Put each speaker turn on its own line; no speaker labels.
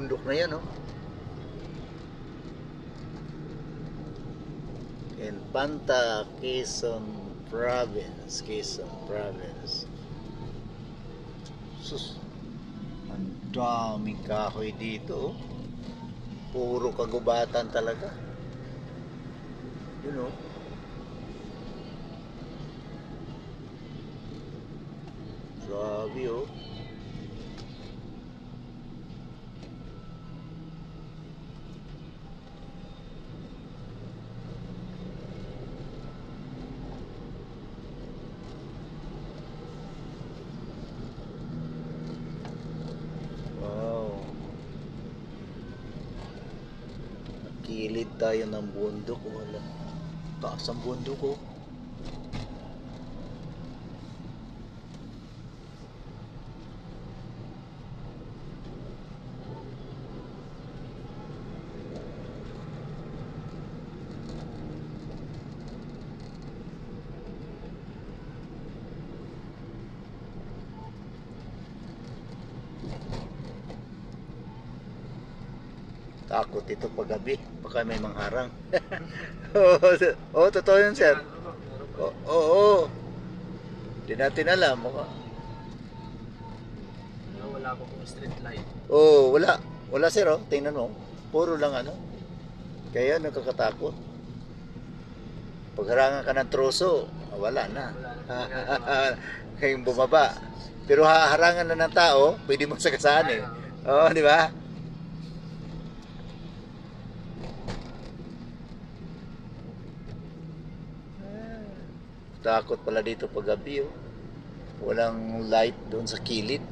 bundok na yan, oh. Infanta, Quezon Province. Sus, ang daming kahoy dito, oh. Puro kagubatan talaga. You know. Grabe, oh. Wow. Nakilid tayo ng bundok. Wala. Taas ang bundok, oh. Takot ito pag gabi, baka may mangharang. Oo, totoo yun, sir. Oo. Hindi natin alam.
Wala pa pong street light.
Oo, wala. Wala, sir, oh. Tingnan mo. Puro lang ano. Kaya nakakatakot. Pagharangan ka ng troso, wala na. Kayong bumaba. Pero harangan na ng tao, pwede mo sagasaan eh. Oo, di ba? Takot pala dito pag gabi, oh. Walang light doon sa kilid.